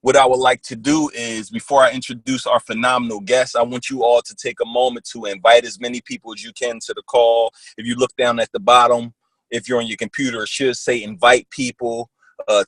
what I would like to do is, before I introduce our phenomenal guest, I want you all to take a moment to invite as many people as you can to the call. If you look down at the bottom, if you're on your computer, it should say invite people.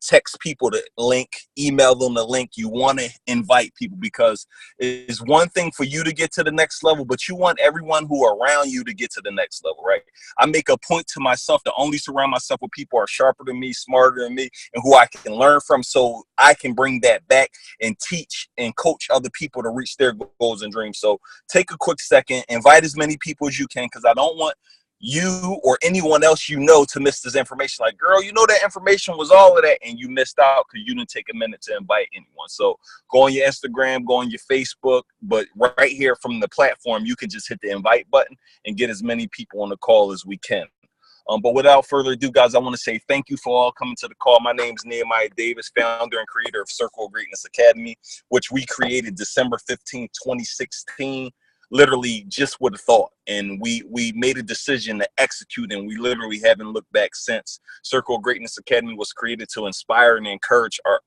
Text people the link, email them the link. You want to invite people because it's one thing for you to get to the next level, but you want everyone who are around you to get to the next level, right? I make a point to myself to only surround myself with people who are sharper than me, smarter than me, and who I can learn from, so I can bring that back and teach and coach other people to reach their goals and dreams. So take a quick second, invite as many people as you can, because I don't want you or anyone else you know to miss this information. Like, girl, you know that information was all of that and you missed out because you didn't take a minute to invite anyone. So go on your Instagram, go on your Facebook, but right here from the platform, you can just hit the invite button and get as many people on the call as we can. But without further ado, guys, I want to say thank you for all coming to the call. My name is Nehemiah Davis, founder and creator of Circle of Greatness Academy, which we created December 15, 2016. Literally just with a thought, and we made a decision to execute, and we literally haven't looked back since. Circle of Greatness Academy was created to inspire and encourage our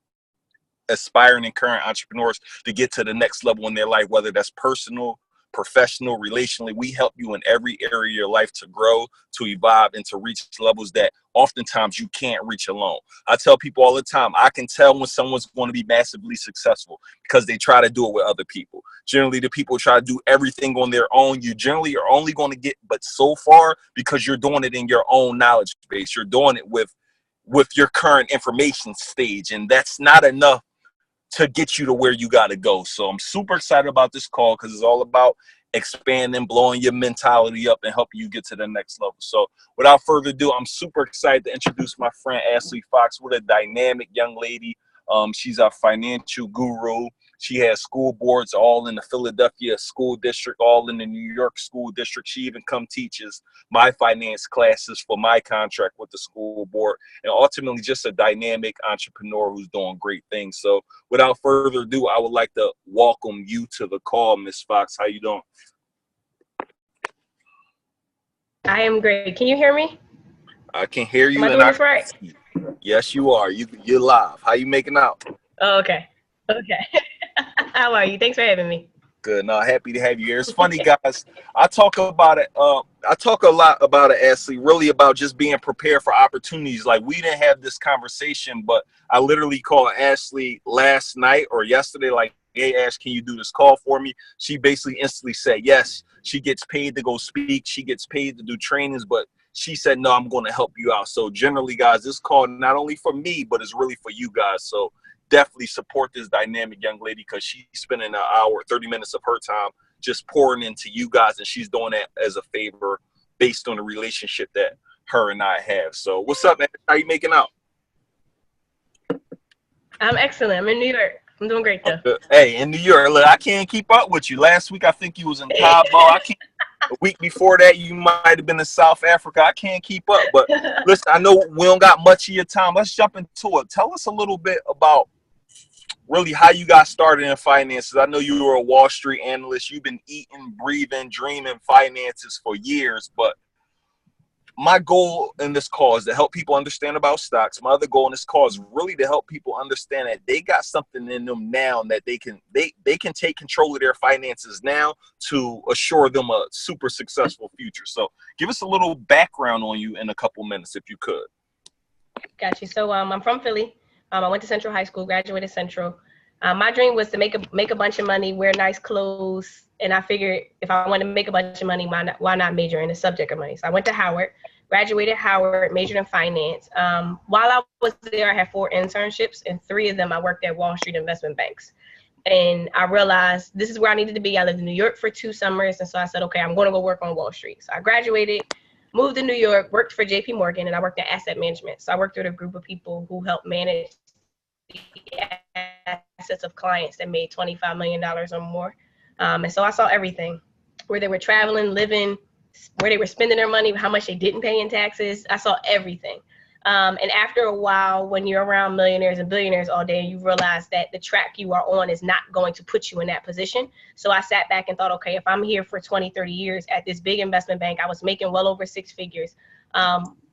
aspiring and current entrepreneurs to get to the next level in their life, whether that's personal, professional, relationally. We help you in every area of your life to grow, to evolve, and to reach levels that oftentimes you can't reach alone. I tell people all the time, I can tell when someone's going to be massively successful because they try to do it with other people. Generally, the people try to do everything on their own. You generally are only going to get but so far because you're doing it in your own knowledge base. You're doing it with your current information stage, and that's not enough to get you to where you got to go. So I'm super excited about this call because it's all about expanding, blowing your mentality up, and helping you get to the next level. So without further ado, I'm super excited to introduce my friend Ashley Fox. What a dynamic young lady. She's a financial guru. She has school boards all in the Philadelphia school district, all in the New York school district. She even teaches my finance classes for my contract with the school board, and ultimately just a dynamic entrepreneur who's doing great things. So without further ado, I would like to welcome you to the call, Miss Fox. How you doing? I am great. Can you hear me? I can hear you. Am I doing this right? Yes, you are. You're live. How you making out? Oh, okay. How are you? Thanks for having me. Good. No, happy to have you here. It's funny, guys. I talk about it. I talk a lot about it, Ashley, really about just being prepared for opportunities. Like, we didn't have this conversation, but I literally called Ashley last night or yesterday, like, hey, Ash, can you do this call for me? She basically instantly said yes. She gets paid to go speak. She gets paid to do trainings, but she said, no, I'm going to help you out. So generally, guys, this call not only for me, but it's really for you guys. So definitely support this dynamic young lady because she's spending an hour, 30 minutes of her time just pouring into you guys, and she's doing that as a favor based on the relationship that her and I have. So what's up, man? How you making out? I'm excellent. I'm in New York. I'm doing great, though. Hey, in New York, look, I can't keep up with you. Last week, I think you was in Cabo. A week before that, you might have been in South Africa. I can't keep up. But listen, I know we don't got much of your time. Let's jump into it. Tell us a little bit about really how you got started in finances. I know you were a Wall Street analyst. You've been eating, breathing, dreaming finances for years. But my goal in this call is to help people understand about stocks. My other goal in this call is really to help people understand that they got something in them now that they can take control of their finances now to assure them a super successful future. So give us a little background on you in a couple minutes, if you could. Got you. So I'm from Philly. I went to Central High School, graduated Central. My dream was to make a bunch of money, wear nice clothes. And I figured if I wanted to make a bunch of money, why not major in the subject of money? So I went to Howard, graduated Howard, majored in finance. While I was there, I had 4 internships, and 3 of them I worked at Wall Street investment banks. And I realized this is where I needed to be. I lived in New York for 2 summers. And so I said, okay, I'm going to go work on Wall Street. So I graduated, moved to New York, worked for JP Morgan, and I worked in asset management. So I worked with a group of people who helped manage the assets of clients that made $25 million or more. And so I saw everything, where they were traveling, living, where they were spending their money, how much they didn't pay in taxes. I saw everything. And after a while, when you're around millionaires and billionaires all day, you realize that the track you are on is not going to put you in that position. So I sat back and thought, okay, if I'm here for 20, 30 years at this big investment bank, I was making well over 6 figures.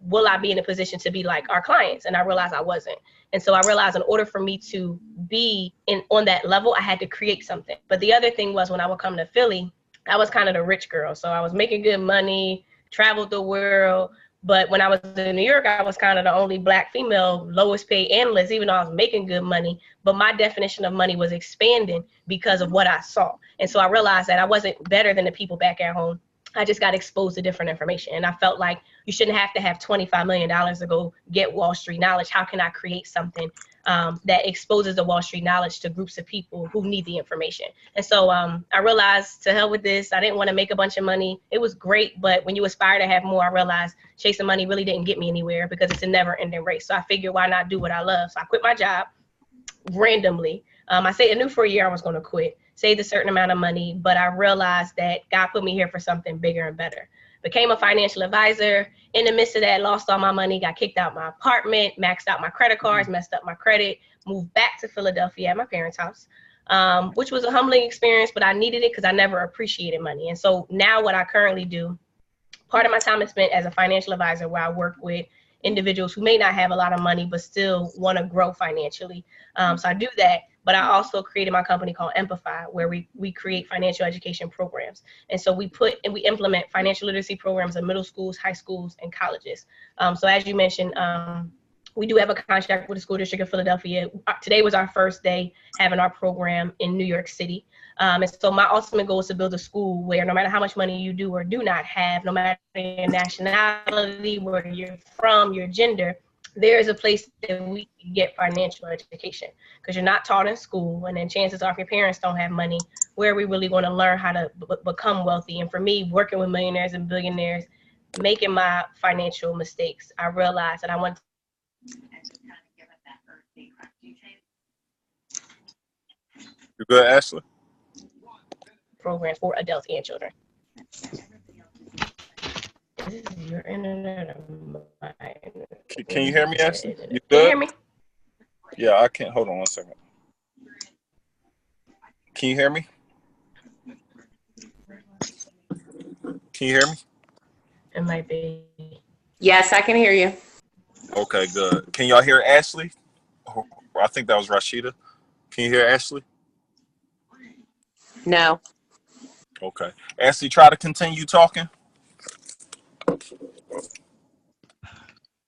will I be in a position to be like our clients? And I realized I wasn't. And so I realized in order for me to be on that level, I had to create something. But the other thing was when I would come to Philly, I was kind of the rich girl. So I was making good money, traveled the world. But when I was in New York, I was kind of the only Black female lowest paid analyst, even though I was making good money. But my definition of money was expanding because of what I saw. And so I realized that I wasn't better than the people back at home. I just got exposed to different information. And I felt like you shouldn't have to have $25 million to go get Wall Street knowledge. How can I create something that exposes the Wall Street knowledge to groups of people who need the information? And so I realized, to hell with this. I didn't want to make a bunch of money. It was great, but when you aspire to have more, I realized chasing money really didn't get me anywhere because it's a never-ending race. So I figured, why not do what I love? So I quit my job randomly. I said I knew for a year I was going to quit, saved a certain amount of money, but I realized that God put me here for something bigger and better. Became a financial advisor. In the midst of that, lost all my money, got kicked out my apartment, maxed out my credit cards, messed up my credit, moved back to Philadelphia at my parents' house, which was a humbling experience, but I needed it because I never appreciated money. And so now what I currently do, part of my time is spent as a financial advisor where I work with individuals who may not have a lot of money but still want to grow financially. So I do that, but I also created my company called Amplify, where we create financial education programs. And so we implement financial literacy programs in middle schools, high schools, and colleges. So as you mentioned, we do have a contract with the school district of Philadelphia. Today was our first day having our program in New York City. And so my ultimate goal is to build a school where no matter how much money you do or do not have, no matter your nationality, where you're from, your gender, there is a place that we can get financial education, because you're not taught in school. And then chances are, if your parents don't have money, where are we really going to learn how to become wealthy? And for me, working with millionaires and billionaires, making my financial mistakes, I realized that I wanted to You good, Ashley? programs for adults and children. This is your internet or mine? Can you hear me, Ashley? You good? Can you hear me? Yeah, I can't. Hold on 1 second. Can you hear me? Can you hear me? It might be. Yes, I can hear you. Okay, good. Can y'all hear Ashley? Oh, I think that was Rashida. Can you hear Ashley? No. Okay. Ashley, try to continue talking.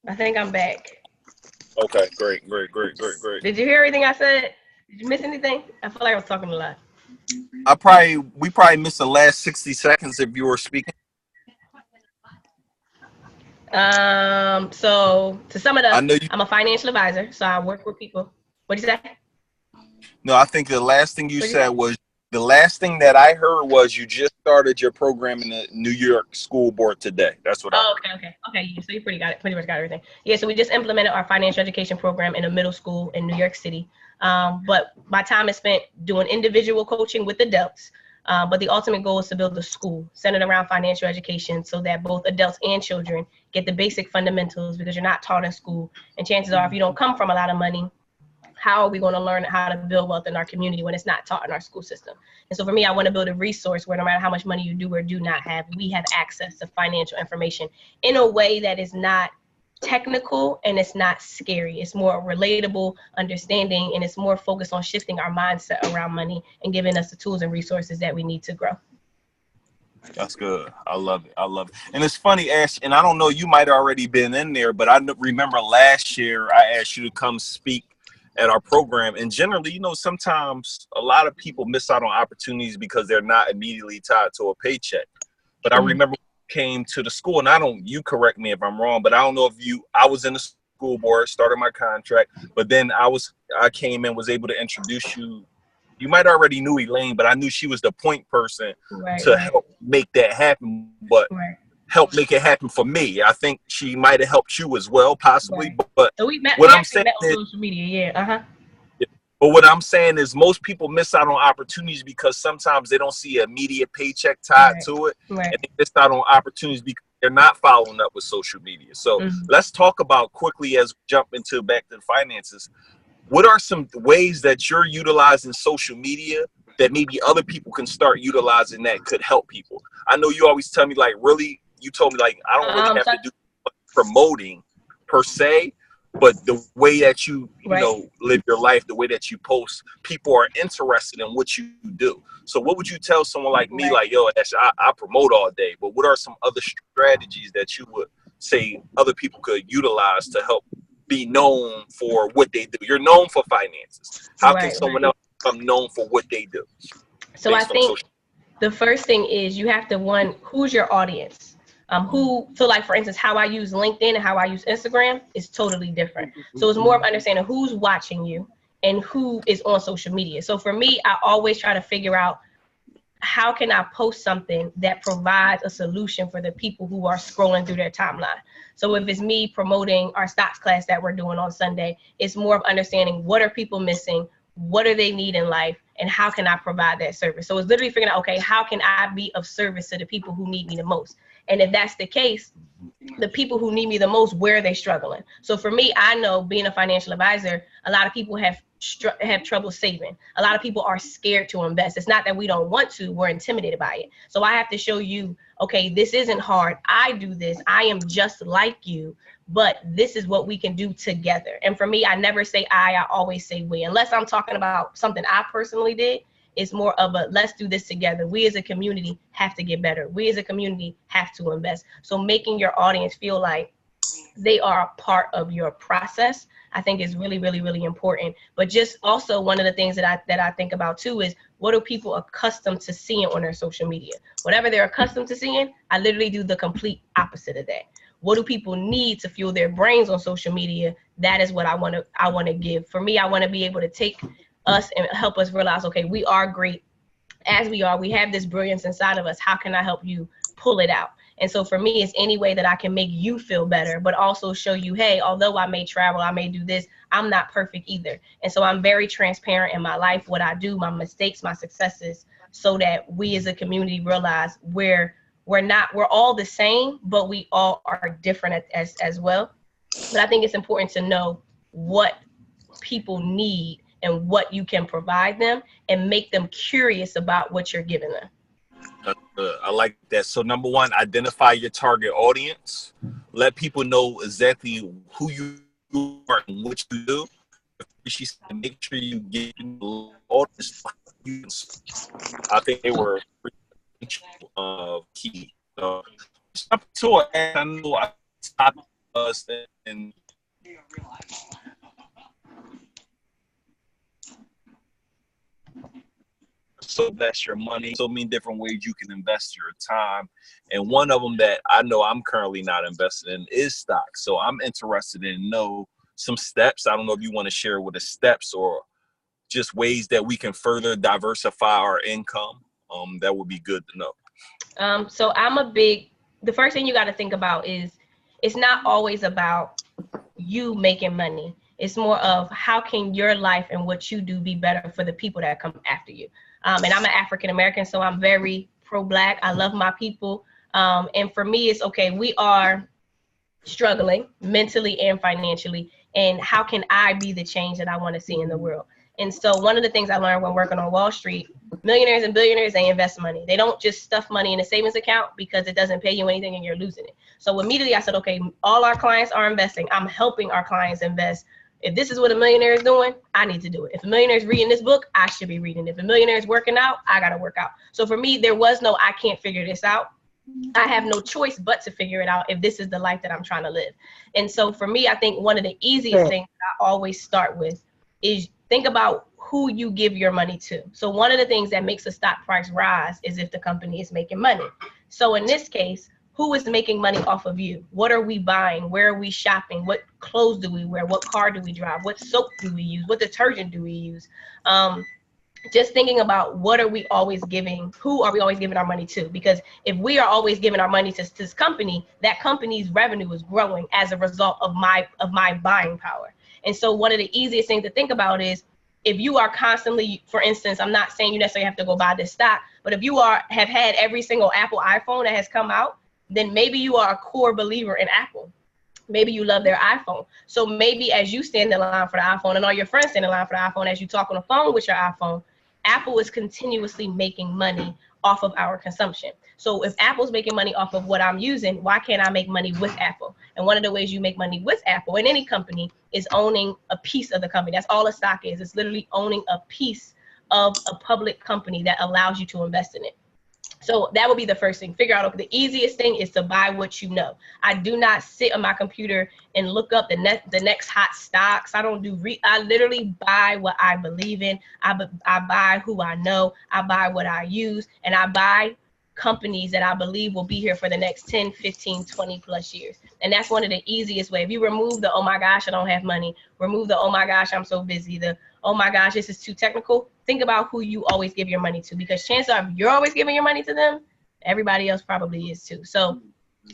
I think I'm back. Okay, great. Did you hear everything I said? Did you miss anything? I feel like I was talking a lot. We probably missed the last 60 seconds if you were speaking. So to sum it up, I'm a financial advisor, so I work with people. What'd you say? No, I think the last thing you said was, the last thing that I heard was you just started your program in the New York School Board today. That's what I heard. Okay. So you pretty much got everything. Yeah, so we just implemented our financial education program in a middle school in New York City. But my time is spent doing individual coaching with adults. But the ultimate goal is to build a school centered around financial education so that both adults and children get the basic fundamentals, because you're not taught in school. And chances are, if you don't come from a lot of money, how are we going to learn how to build wealth in our community when it's not taught in our school system? And so for me, I want to build a resource where no matter how much money you do or do not have, we have access to financial information in a way that is not technical and it's not scary. It's more relatable, understanding, and it's more focused on shifting our mindset around money and giving us the tools and resources that we need to grow. That's good. I love it. And it's funny, Ash, and I don't know, you might have already been in there, but I remember last year I asked you to come speak at our program. And generally, sometimes a lot of people miss out on opportunities because they're not immediately tied to a paycheck. But I remember came to the school, and you correct me if I'm wrong, but I don't know if I was in the school board, started my contract, but then I came in, was able to introduce you. You might already knew Elaine, but I knew she was the point person to help make that happen, but help make it happen for me. I think she might have helped you as well, possibly. But so we met, what I'm saying is, on social media, But what I'm saying is most people miss out on opportunities because sometimes they don't see an immediate paycheck tied to it, and they miss out on opportunities because they're not following up with social media. So let's talk about quickly as we jump into back to the finances. What are some ways that you're utilizing social media that maybe other people can start utilizing that could help people? I know you always tell me, you told me, I don't really have to do promoting per se, but the way that you Right. know, live your life, the way that you post, people are interested in what you do. So what would you tell someone like me, Right. like, yo, Ash, I promote all day, but what are some other strategies that you would say other people could utilize to help be known for what they do? You're known for finances. How can Right. someone else become known for what they do So I based on think social? the first thing is you have to, who's your audience? So like, for instance, how I use LinkedIn and how I use Instagram is totally different. So it's more of understanding who's watching you and who is on social media. So for me, I always try to figure out how can I post something that provides a solution for the people who are scrolling through their timeline. So if it's me promoting our stocks class that we're doing on Sunday, it's more of understanding what are people missing, what do they need in life, and how can I provide that service. So it's literally figuring out, okay, how can I be of service to the people who need me the most? And if that's the case, the people who need me the most, where are they struggling? So for me, I know, being a financial advisor, a lot of people have trouble saving. A lot of people are scared to invest. It's not that we don't want to, we're intimidated by it. So I have to show you, okay, this isn't hard. I do this. I am just like you, but this is what we can do together. And for me, I never say I always say we, unless I'm talking about something I personally did. It's more of a, let's do this together. We as a community have to get better. We as a community have to invest. So making your audience feel like they are a part of your process, I think is really, really, really important. But just also, one of the things that I think about too is, what are people accustomed to seeing on their social media? Whatever they're accustomed to seeing, I literally do the complete opposite of that. What do people need to fuel their brains on social media? That is what I want to give. For me, I want to be able to take us and help us realize, okay, we are great as we are. We have this brilliance inside of us. How can I help you pull it out? And so for me, it's any way that I can make you feel better, but also show you, hey, although I may travel, I may do this, I'm not perfect either. And so I'm very transparent in my life, what I do, my mistakes, my successes, so that we as a community realize we're all the same, but we all are different as well. But I think it's important to know what people need and what you can provide them, and make them curious about what you're giving them. I like that. So number one, identify your target audience. Let people know exactly who you are and what you do. She said, make sure you get all this. I think they were key. Stop to it. I know I stopped us and so that's your money. So many different ways you can invest your time. And one of them that I know I'm currently not invested in is stocks. So I'm interested in know some steps. I don't know if you want to share with us steps or just ways that we can further diversify our income. That would be good to know. So the first thing you got to think about is, it's not always about you making money. It's more of, how can your life and what you do be better for the people that come after you? And I'm an African American, so I'm very pro-Black. I love my people. And for me, it's okay, we are struggling mentally and financially, and how can I be the change that I want to see in the world? And so one of the things I learned when working on Wall Street, millionaires and billionaires, they invest money. They don't just stuff money in a savings account because it doesn't pay you anything and you're losing it. So immediately I said, okay, all our clients are investing. I'm helping our clients invest. If this is what a millionaire is doing, I need to do it. If a millionaire is reading this book, I should be reading it. If a millionaire is working out, I got to work out. So for me, there was no, I can't figure this out. I have no choice but to figure it out if this is the life that I'm trying to live. And so for me, I think one of the easiest things I always start with is think about who you give your money to. So one of the things that makes a stock price rise is if the company is making money. So in this case, who is making money off of you? What are we buying? Where are we shopping? What clothes do we wear? What car do we drive? What soap do we use? What detergent do we use? Just thinking about, what are we always giving? Who are we always giving our money to? Because if we are always giving our money to this company, that company's revenue is growing as a result of my buying power. And so one of the easiest things to think about is, if you are constantly, for instance, I'm not saying you necessarily have to go buy this stock, but if you have had every single Apple iPhone that has come out, then maybe you are a core believer in Apple. Maybe you love their iPhone. So maybe as you stand in line for the iPhone and all your friends stand in line for the iPhone, as you talk on the phone with your iPhone, Apple is continuously making money off of our consumption. So if Apple's making money off of what I'm using, why can't I make money with Apple? And one of the ways you make money with Apple in any company is owning a piece of the company. That's all a stock is. It's literally owning a piece of a public company that allows you to invest in it. So that would be the first thing. Figure out, okay, the easiest thing is to buy what you know. I do not sit on my computer and look up the next hot stocks. I don't do I literally buy what I believe in. I buy who I know. I buy what I use, and I buy companies that I believe will be here for the next 10, 15, 20 plus years. And that's one of the easiest ways. If you remove the, oh my gosh, I don't have money, remove the, oh my gosh, I'm so busy, the, oh my gosh, this is too technical, think about who you always give your money to, because chances are if you're always giving your money to them, everybody else probably is too. So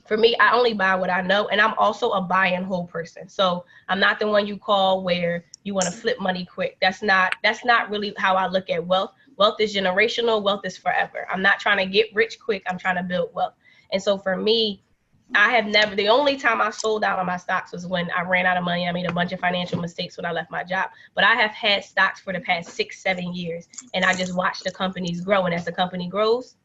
for me, I only buy what I know, and I'm also a buy and hold person. So I'm not the one you call where you want to flip money quick. That's not really how I look at wealth. Wealth is generational. Wealth is forever. I'm not trying to get rich quick. I'm trying to build wealth. And so for me, I have never, the only time I sold out on my stocks was when I ran out of money. I made a bunch of financial mistakes when I left my job. But I have had stocks for the past 6, 7 years, and I just watched the companies grow. And as the company grows,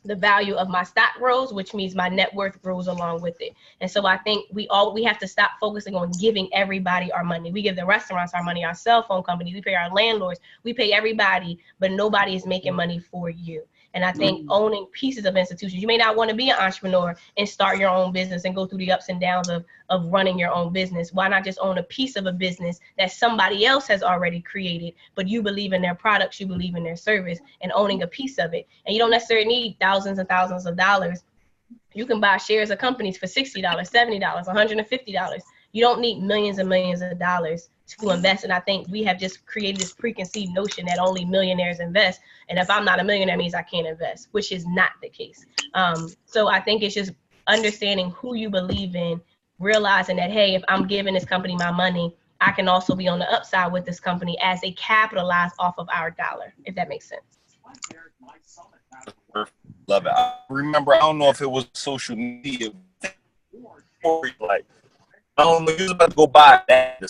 the value of my stock grows, which means my net worth grows along with it. And so I think we have to stop focusing on giving everybody our money. We give the restaurants our money, our cell phone companies, we pay our landlords, we pay everybody, but nobody is making money for you. And I think owning pieces of institutions, you may not want to be an entrepreneur and start your own business and go through the ups and downs of running your own business. Why not just own a piece of a business that somebody else has already created, but you believe in their products, you believe in their service, and owning a piece of it. And you don't necessarily need thousands and thousands of dollars. You can buy shares of companies for $60, $70, $150. You don't need millions and millions of dollars to invest. And I think we have just created this preconceived notion that only millionaires invest. And if I'm not a millionaire, means I can't invest, which is not the case. So I think it's just understanding who you believe in, realizing that, hey, if I'm giving this company my money, I can also be on the upside with this company as they capitalize off of our dollar, if that makes sense. Love it. I remember, I don't know if it was social media, like, I don't know, you was about to go buy that.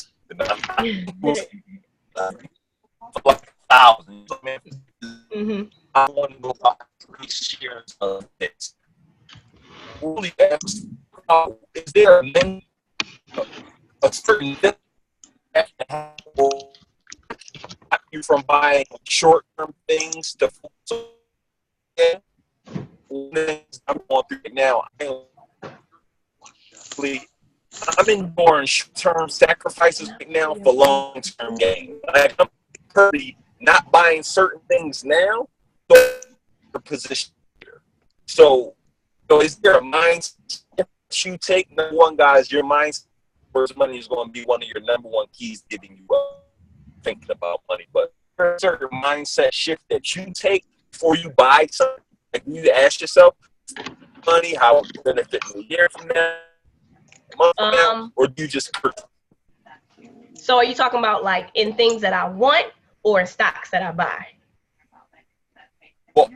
Like thousands. I want to go buy 3 shares of this. Really ask, is there a certain thing that can stop you from buying short-term things to focus on? I'm going through it now. I'm enduring short-term sacrifices right now for long-term gain. Like, I'm currently not buying certain things now, so the position here. So is there a mindset you take? Number one, guys, your mindset towards money is going to be one of your number one keys giving you up thinking about money. But there's a certain mindset shift that you take before you buy something. Like, you need to ask yourself, money, how will it benefit me a year from now? Or do you just? So are you talking about like in things that I want or in stocks that I buy? Well,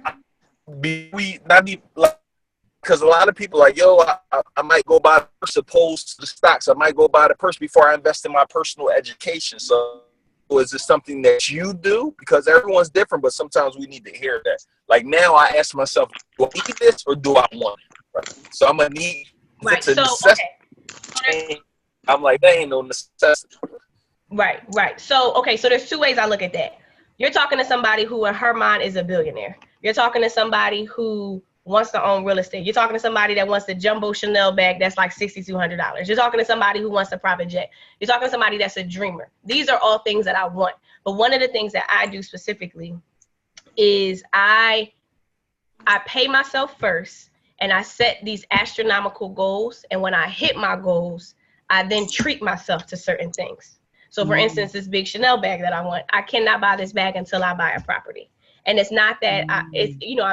because a lot of people are like, yo, I might go buy the purse opposed to the stocks. I might go buy the purse before I invest in my personal education. So is this something that you do? Because everyone's different, but sometimes we need to hear that. Like, now I ask myself, do I need this or do I want it? Right? So I'm going to need right. So, okay. I'm like, that ain't no necessity. Right. So, okay, so there's 2 ways I look at that. You're talking to somebody who in her mind is a billionaire. You're talking to somebody who wants to own real estate. You're talking to somebody that wants the jumbo Chanel bag that's like $6,200. You're talking to somebody who wants a private jet. You're talking to somebody that's a dreamer. These are all things that I want. But one of the things that I do specifically is I pay myself first, and I set these astronomical goals. And when I hit my goals, I then treat myself to certain things. So for instance, this big Chanel bag that I want, I cannot buy this bag until I buy a property. And it's not that I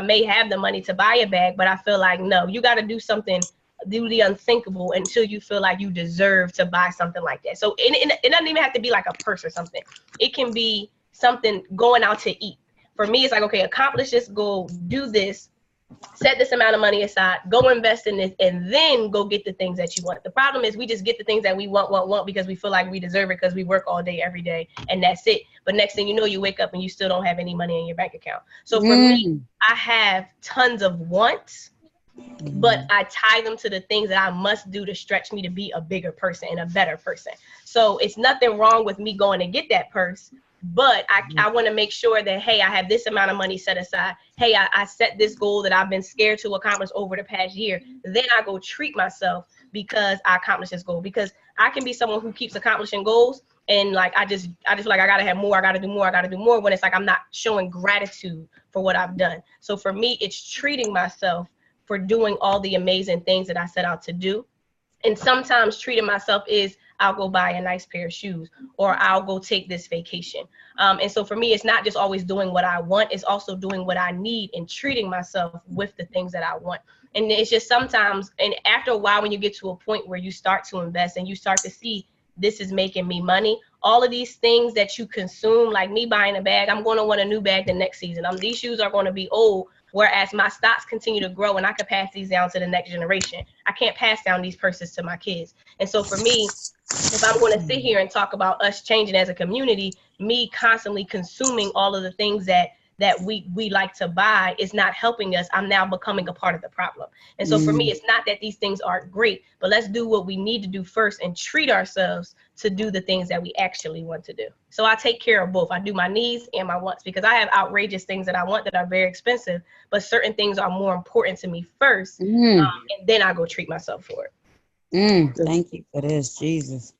may have the money to buy a bag, but I feel like, no, you got to do something, do the unthinkable until you feel like you deserve to buy something like that. So it doesn't even have to be like a purse or something. It can be something, going out to eat. For me, it's like, okay, accomplish this goal, do this, set this amount of money aside, go invest in this, and then go get the things that you want. The problem is we just get the things that we want because we feel like we deserve it because we work all day, every day, and that's it. But next thing you know, you wake up and you still don't have any money in your bank account. So for me, I have tons of wants, but I tie them to the things that I must do to stretch me to be a bigger person and a better person. So it's nothing wrong with me going to get that purse, but I want to make sure that, hey, I have this amount of money set aside. Hey, I set this goal that I've been scared to accomplish over the past year. Then I go treat myself because I accomplished this goal. Because I can be someone who keeps accomplishing goals, and like I just feel like I gotta have more, I gotta do more, when it's like I'm not showing gratitude for what I've done. So for me, it's treating myself for doing all the amazing things that I set out to do. And sometimes treating myself is I'll go buy a nice pair of shoes, or I'll go take this vacation. And so for me, it's not just always doing what I want, it's also doing what I need and treating myself with the things that I want. And it's just sometimes, and after a while, when you get to a point where you start to invest and you start to see this is making me money, all of these things that you consume, like me buying a bag, I'm going to want a new bag the next season. These shoes are going to be old, whereas my stocks continue to grow and I can pass these down to the next generation. I can't pass down these purses to my kids. And so for me, if I'm going to sit here and talk about us changing as a community, me constantly consuming all of the things that we like to buy is not helping us. I'm now becoming a part of the problem. And so for me, it's not that these things aren't great, but let's do what we need to do first and treat ourselves to do the things that we actually want to do. So I take care of both. I do my needs and my wants, because I have outrageous things that I want that are very expensive, but certain things are more important to me first, and then I go treat myself for it. Thank you for this, Jesus.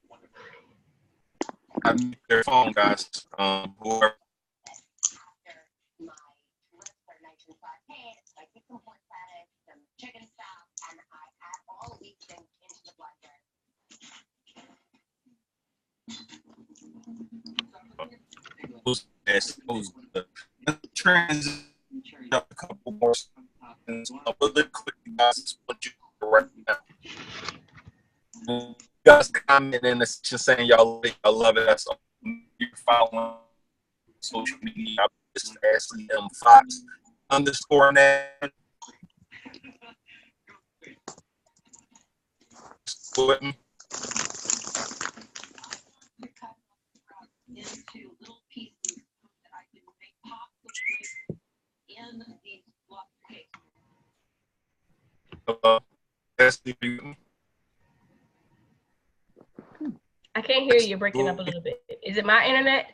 I mute their phone, guys. Whoever. Transition a couple more seconds. Really quick, guys. What you right now? You guys comment in the section saying y'all love it. That's all. You're following social media. This is Ashley Fox _ into little pieces that I can make pop in these block cakes. I can't hear you. You're breaking up a little bit. Is it my internet?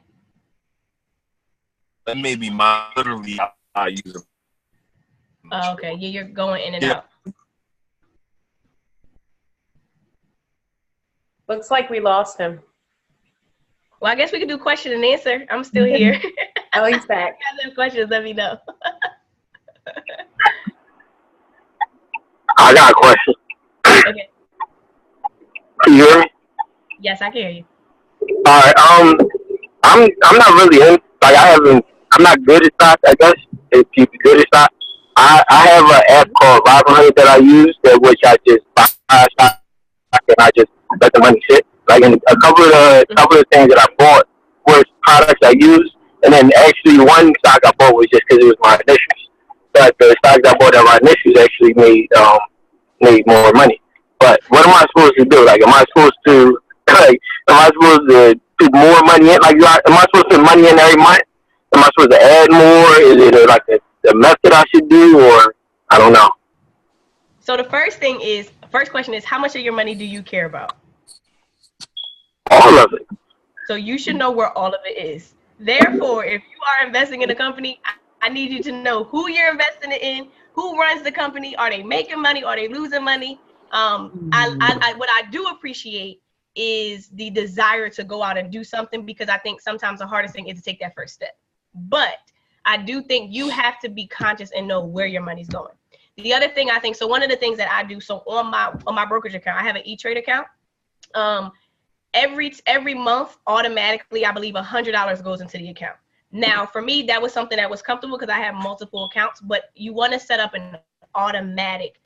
That may be my literally I use it. Oh, okay. Yeah, you're going in and out. Looks like we lost him. Well, I guess we could do question and answer. I'm still here. Oh, he's back. If you guys have questions, let me know. I got a question. Okay. Can you hear me? Yes, I can hear you. All right. I'm not really in. Like I'm not good at stocks. I guess if you be good at stocks, I have an app called Robinhood that I use, which I just buy stocks and I just let the money sit. Like in a couple of things that I bought was products I used, and then actually one stock I bought was just because it was my initials. But the stocks I bought at my initials actually made more money. But what am I supposed to do? Like, am I supposed to put more money in? Like, am I supposed to put money in every month? Am I supposed to add more? Is it like a method I should do, or I don't know? So the first question is, how much of your money do you care about? All of it. So you should know where all of it is. Therefore, if you are investing in a company, I need you to know who you're investing it in, who runs the company, are they making money, are they losing money? What I do appreciate is the desire to go out and do something, because I think sometimes the hardest thing is to take that first step. But I do think you have to be conscious and know where your money's going. The other thing I think, so one of the things that I do, so on my brokerage account, I have an E-Trade account. Every month, automatically, I believe $100 goes into the account. Now, for me, that was something that was comfortable because I have multiple accounts, but you want to set up an automatic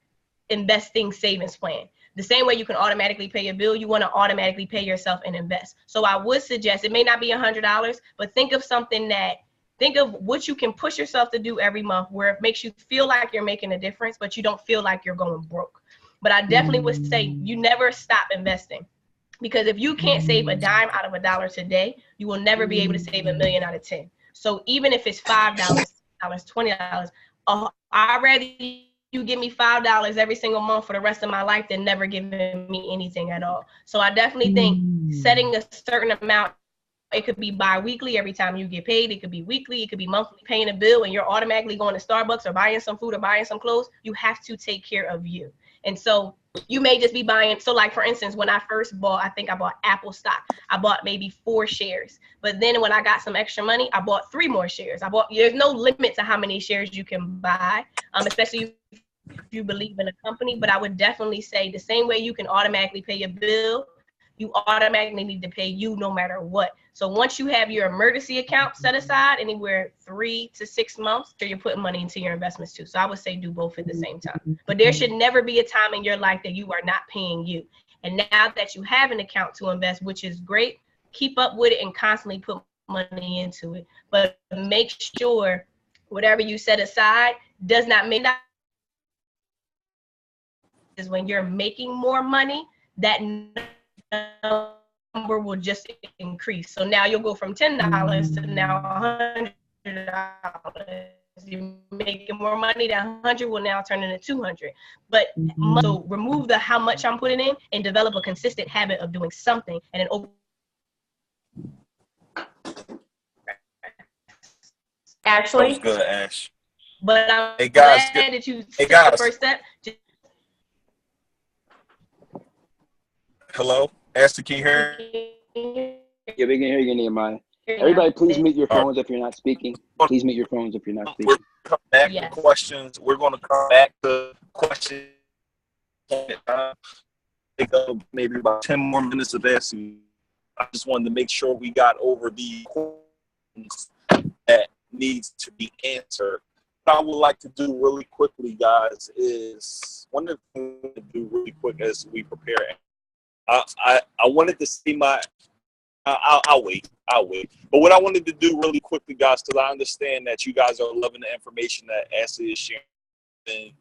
investing savings plan. The same way you can automatically pay your bill, you want to automatically pay yourself and invest. So I would suggest, it may not be $100, but think of something that think of what you can push yourself to do every month where it makes you feel like you're making a difference, but you don't feel like you're going broke. But I definitely would say you never stop investing. Because if you can't save a dime out of $1 today, you will never be able to save $1 million out of 10. So even if it's $5, $20, I'd rather you give me $5 every single month for the rest of my life than never giving me anything at all. So I definitely think setting a certain amount, it could be bi-weekly every time you get paid. It could be weekly. It could be monthly, paying a bill and you're automatically going to Starbucks or buying some food or buying some clothes. You have to take care of you. And so you may just be buying. So like, for instance, when I first bought, I think I bought Apple stock. I bought maybe 4 shares. But then when I got some extra money, I bought 3 more shares. There's no limit to how many shares you can buy, especially if you believe in a company. But I would definitely say the same way you can automatically pay a bill, you automatically need to pay you no matter what. So once you have your emergency account set aside, anywhere 3 to 6 months, you're putting money into your investments too. So I would say do both at the same time. But there should never be a time in your life that you are not paying you. And now that you have an account to invest, which is great, keep up with it and constantly put money into it. But make sure whatever you set aside does not mean that is when you're making more money, that number will just increase. So now you'll go from $10 to now $100. You're making more money. That 100 will now turn into 200. But so remove the how much I'm putting in and develop a consistent habit of doing something, and then over. Ashley? That was good, Ash. But I'm Hey guys, glad that you hey took guys. the first step. Hello, Ashley, can you hear? Yeah, we can hear you, Nehemiah. Everybody, please mute your phones if you're not speaking. Please mute your phones if you're not speaking. We're coming back Yes. to questions. We're going to come back to questions. Take up maybe about 10 more minutes of asking. I just wanted to make sure we got over the questions that needs to be answered. What I would like to do really quickly, guys, is one of the things to do really quick as we prepare. I wanted to see my. I'll wait. But what I wanted to do really quickly, guys, because I understand that you guys are loving the information that Ashley is sharing,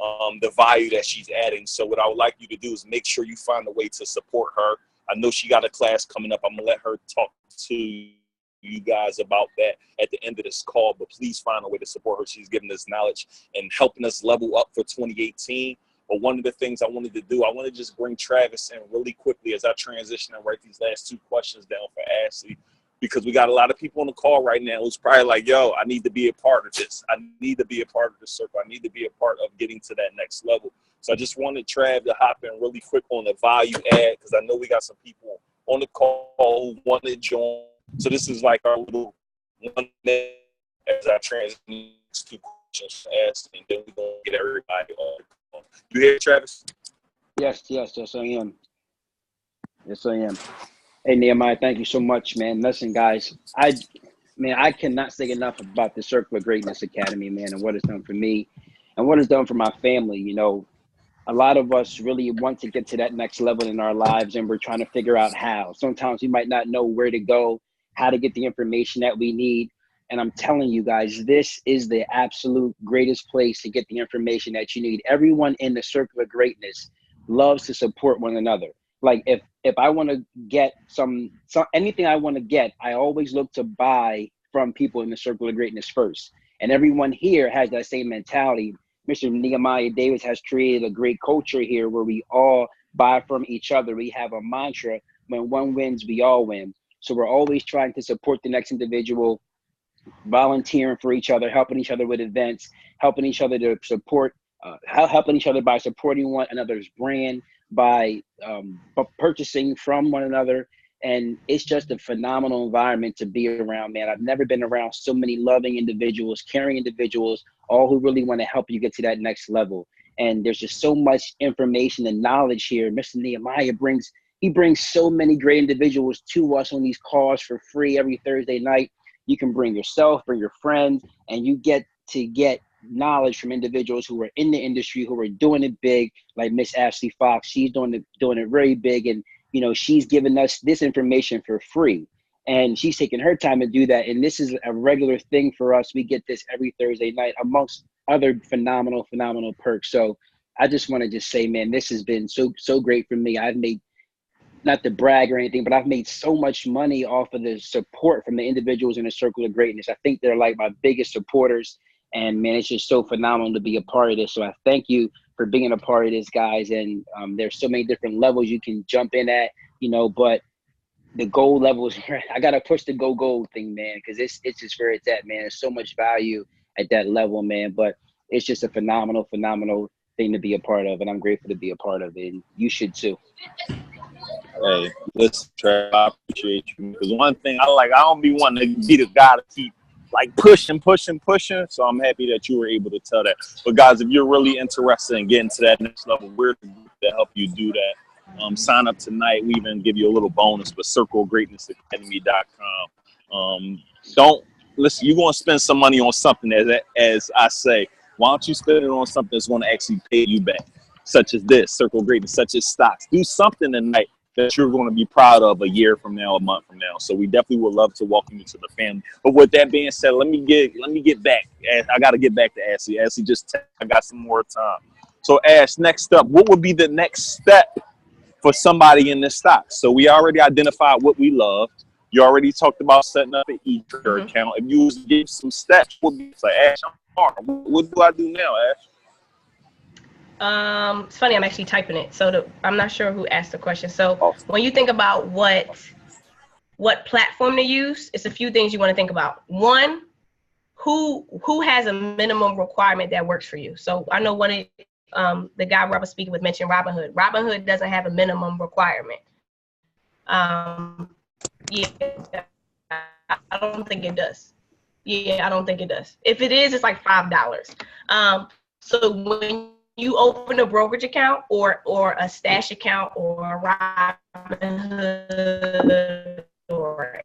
the value that she's adding. So what I would like you to do is make sure you find a way to support her. I know she got a class coming up. I'm gonna let her talk to you guys about that at the end of this call. But please find a way to support her. She's giving us knowledge and helping us level up for 2018. But one of the things I wanted to do, I want to just bring Travis in really quickly as I transition and write these last 2 questions down for Ashley, because we got a lot of people on the call right now who's probably like, yo, I need to be a part of this. I need to be a part of the circle. I need to be a part of getting to that next level. So I just wanted Trav to hop in really quick on the value add, because I know we got some people on the call who want to join. So this is like our little one day as I transition these 2 questions for Ashley, and then we're going to get everybody on. You hear Travis? Yes, I am. Yes, I am. Hey, Nehemiah, thank you so much, man. Listen, guys, I cannot say enough about the Circle of Greatness Academy, man, and what it's done for me and what it's done for my family. You know, a lot of us really want to get to that next level in our lives, and we're trying to figure out how. Sometimes we might not know where to go, how to get the information that we need. And I'm telling you guys, this is the absolute greatest place to get the information that you need. Everyone in the Circle of Greatness loves to support one another. Like if I want to get some anything I want to get, I always look to buy from people in the Circle of Greatness first. And everyone here has that same mentality. Mr. Nehemiah Davis has created a great culture here where we all buy from each other. We have a mantra: when one wins, we all win. So we're always trying to support the next individual, volunteering for each other, helping each other with events, helping each other to support, helping each other by supporting one another's brand, by purchasing from one another. And it's just a phenomenal environment to be around, man. I've never been around so many loving individuals, caring individuals, all who really want to help you get to that next level. And there's just so much information and knowledge here. Mr. Nehemiah brings so many great individuals to us on these calls for free every Thursday night. You can bring yourself, bring your friends, and you get to get knowledge from individuals who are in the industry, who are doing it big, like Miss Ashley Fox. She's doing it very big, and you know, she's giving us this information for free. And she's taking her time to do that. And this is a regular thing for us. We get this every Thursday night amongst other phenomenal perks. So I just want to just say, man, this has been so great for me. I've made, not to brag or anything, but I've made so much money off of the support from the individuals in the Circle of Greatness. I think they're like my biggest supporters. And man, it's just so phenomenal to be a part of this. So I thank you for being a part of this, guys. And there's so many different levels you can jump in at, but the gold levels, I got to push the go gold thing, man, because it's just where it's at, man. There's so much value at that level, man. But it's just a phenomenal thing to be a part of. And I'm grateful to be a part of it. And you should too. Hey, listen, Trev, I appreciate you. Because one thing I don't be wanting to be the guy to keep like pushing. So I'm happy that you were able to tell that. But guys, if you're really interested in getting to that next level, we're the group to help you do that. Sign up tonight. We even give you a little bonus with circlegreatnessacademy.com. Don't listen. You're going to spend some money on something, as I say. Why don't you spend it on something that's going to actually pay you back, such as this Circle Greatness, such as stocks. Do something tonight that you're going to be proud of a year from now, a month from now. So we definitely would love to welcome you to the family. But with that being said, let me get back. I got to get back to Ashley. Ashley, I got some more time. So Ash, next up, what would be the next step for somebody in this stock? So we already identified what we loved. You already talked about setting up an e-trader account. If you was to give some steps, what would be like, Ash, what do I do now, Ash? It's funny, I'm actually typing it. So I'm not sure who asked the question. So when you think about what platform to use, it's a few things you want to think about. One, who has a minimum requirement that works for you? So I know the guy Rob was speaking with mentioned Robinhood. Robinhood doesn't have a minimum requirement. Yeah, I don't think it does. Yeah, I don't think it does. If it is, it's like $5. So when you open a brokerage account or a stash account or a Robinhood or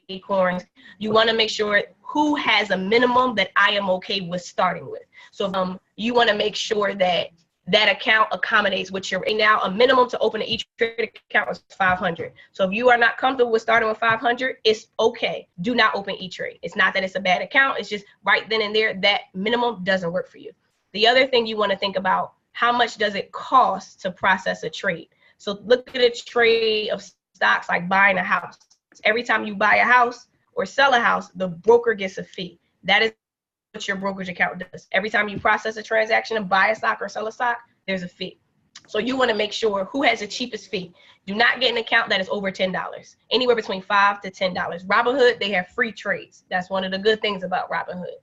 Acorns, you want to make sure who has a minimum that I am okay with starting with. So you want to make sure that account accommodates what you're right now. A minimum to open an E-Trade account is $500. So if you are not comfortable with starting with $500, it's okay. Do not open E-Trade. It's not that it's a bad account. It's just right then and there, that minimum doesn't work for you. The other thing you want to think about, how much does it cost to process a trade? So look at a trade of stocks like buying a house. Every time you buy a house or sell a house, the broker gets a fee. That is what your brokerage account does. Every time you process a transaction and buy a stock or sell a stock, there's a fee. So you want to make sure who has the cheapest fee. Do not get an account that is over $10, anywhere between $5 to $10. Robinhood, they have free trades. That's one of the good things about Robinhood.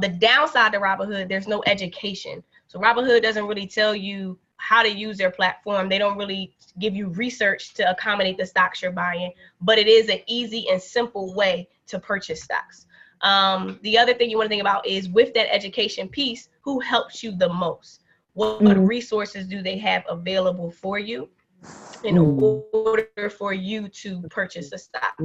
The downside to Robinhood, there's no education. So Robinhood doesn't really tell you how to use their platform. They don't really give you research to accommodate the stocks you're buying, but it is an easy and simple way to purchase stocks. The other thing you want to think about is with that education piece, who helps you the most? What resources do they have available for you in order for you to purchase a stock?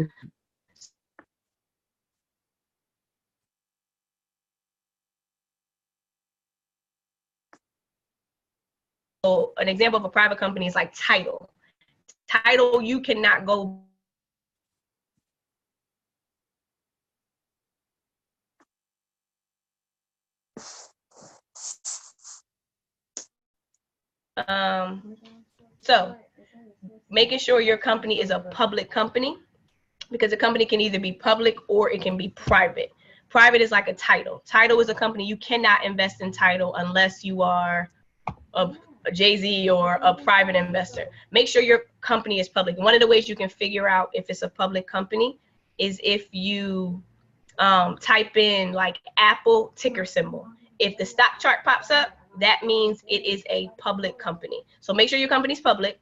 So an example of a private company is like Title. Title, you cannot go so making sure your company is a public company, because a company can either be public or it can be private. Private is like a Title. Title is a company. You cannot invest in Title unless you are a Jay-Z or a private investor. Make sure your company is public. One of the ways you can figure out if it's a public company is if you type in like Apple ticker symbol. If the stock chart pops up, that means it is a public company. So make sure your company's public.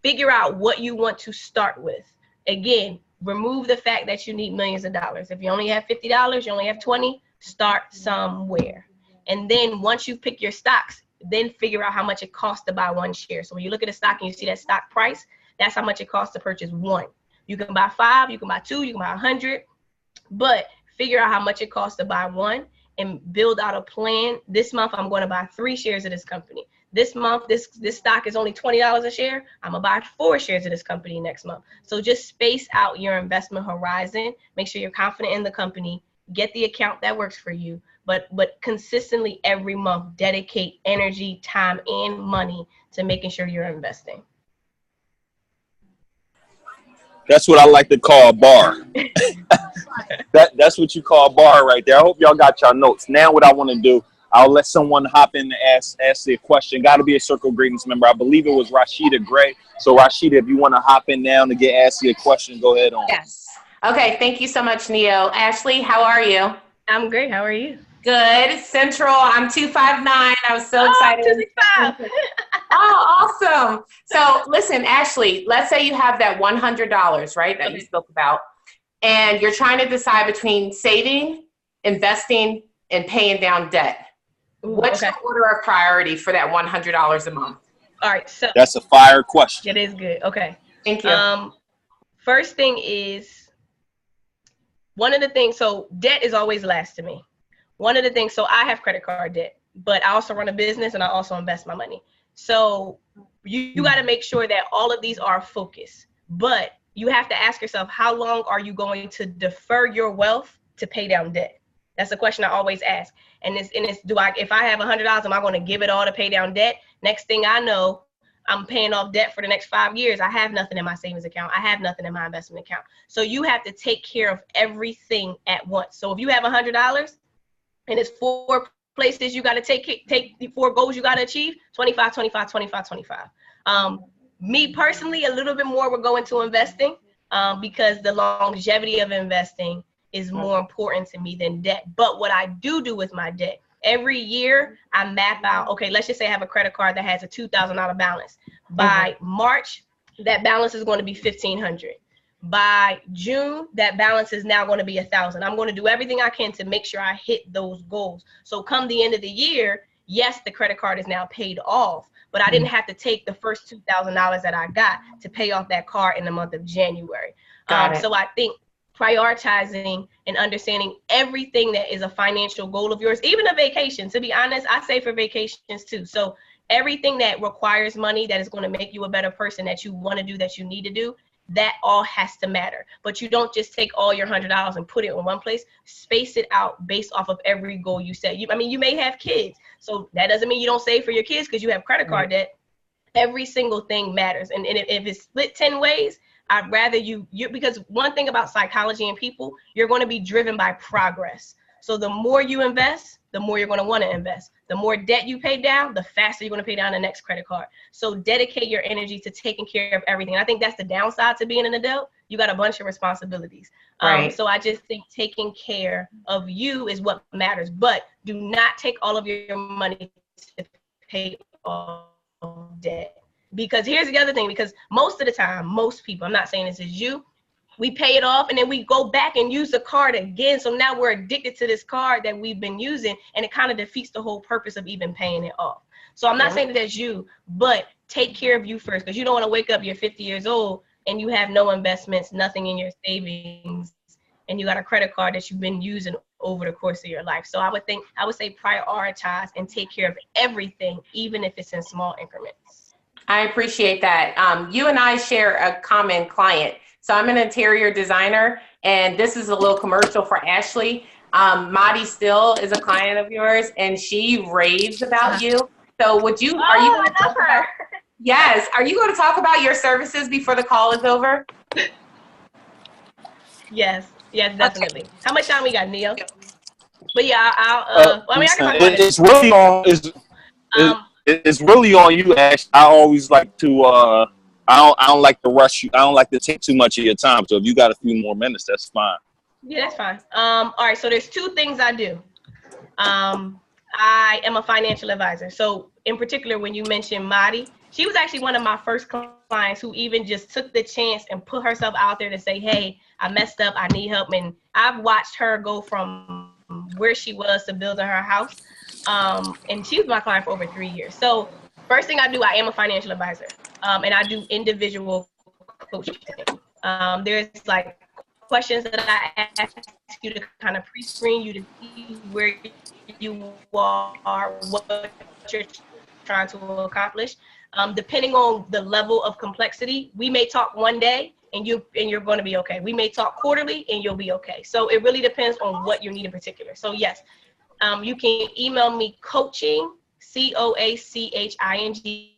Figure out what you want to start with. Again, remove the fact that you need millions of dollars. If you only have $50, you only have 20, start somewhere. And then once you pick your stocks, then figure out how much it costs to buy one share. So when you look at a stock and you see that stock price, that's how much it costs to purchase one. You can buy 5, you can buy 2, you can buy 100, but figure out how much it costs to buy one and build out a plan. This month, I'm going to buy 3 shares of this company. this month, this stock is only $20 a share. I'm gonna buy 4 shares of this company next month. So just space out your investment horizon. Make sure you're confident in the company. Get the account that works for you. But consistently every month, dedicate energy, time, and money to making sure you're investing. That's what I like to call a bar. That's what you call a bar right there. I hope y'all got y'all notes. Now what I want to do, I'll let someone hop in and ask the question. Got to be a Circle of Greatness member. I believe it was Rashida Gray. So Rashida, if you want to hop in now to get asked your question, go ahead on. Yes. Okay. Thank you so much, Neo. Ashley, how are you? I'm great. How are you? Good. Central. I'm 259. I was so excited. 265. Oh, awesome. So listen, Ashley, let's say you have that $100, right, that you spoke about, and you're trying to decide between saving, investing, and paying down debt. What's your order of priority for that $100 a month? All right. So that's a fire question. It is good. Okay. Thank you. First thing is, one of the things, so debt is always last to me. One of the things, so I have credit card debt, but I also run a business and I also invest my money. So you got to make sure that all of these are focused, but you have to ask yourself, how long are you going to defer your wealth to pay down debt? That's the question I always ask. And it's if I have $100, am I going to give it all to pay down debt? Next thing I know, I'm paying off debt for the next 5 years. I have nothing in my savings account. I have nothing in my investment account. So you have to take care of everything at once. So if you have $100 and it's 4 places you got to take the 4 goals you got to achieve, 25, 25, 25, 25. Me personally, a little bit more will go into investing because the longevity of investing is more important to me than debt. But what I do with my debt, every year I map out, okay, let's just say I have a credit card that has a $2,000 balance. By March, that balance is going to be $1,500. By June, that balance is now going to be $1,000. I'm going to do everything I can to make sure I hit those goals. So come the end of the year, yes, the credit card is now paid off, but I didn't have to take the first $2,000 that I got to pay off that card in the month of January. So I think prioritizing and understanding everything that is a financial goal of yours, even a vacation, to be honest, I say for vacations too. So everything that requires money, that is going to make you a better person, that you want to do, that you need to do, that all has to matter. But you don't just take all your $100 and put it in one place. Space it out based off of every goal you set. You may have kids, so that doesn't mean you don't save for your kids because you have credit card debt. Every single thing matters. And if it's split 10 ways, I'd rather you because one thing about psychology and people, you're going to be driven by progress. So the more you invest, the more you're going to want to invest. The more debt you pay down, the faster you're going to pay down the next credit card. So dedicate your energy to taking care of everything. And I think that's the downside to being an adult. You got a bunch of responsibilities. So I just think taking care of you is what matters. But do not take all of your money to pay off debt. Because here's the other thing, because most of the time, most people, I'm not saying this is you, we pay it off and then we go back and use the card again. So now we're addicted to this card that we've been using, and it kind of defeats the whole purpose of even paying it off. So I'm not saying that that's you, but take care of you first, because you don't want to wake up, you're 50 years old and you have no investments, nothing in your savings, and you got a credit card that you've been using over the course of your life. So I would say prioritize and take care of everything, even if it's in small increments. I appreciate that. You and I share a common client. So I'm an interior designer, and this is a little commercial for Ashley. Madi Still is a client of yours, and she raves about you. So are you going to talk about, yes, are you going to talk about your services before the call is over? Yes, definitely. Okay. How much time we got, Neo? But yeah, I can talk about it's really on. It's really on you, Ash. I always like to. I don't like to rush you. I don't like to take too much of your time. So if you got a few more minutes, that's fine. Yeah, that's fine. All right. So there's 2 things I do. I am a financial advisor. So in particular, when you mentioned Madi, she was actually one of my first clients who even just took the chance and put herself out there to say, hey, I messed up, I need help. And I've watched her go from where she was to building her house. And she was my client for over 3 years. So first thing I do, I am a financial advisor. And I do individual coaching. There's like questions that I ask you to kind of pre-screen you to see where you are, what your trying to accomplish. Depending on the level of complexity, we may talk one day and you're going to be okay. We may talk quarterly and you'll be okay. So it really depends on what you need in particular. So yes, you can email me coaching, COACHING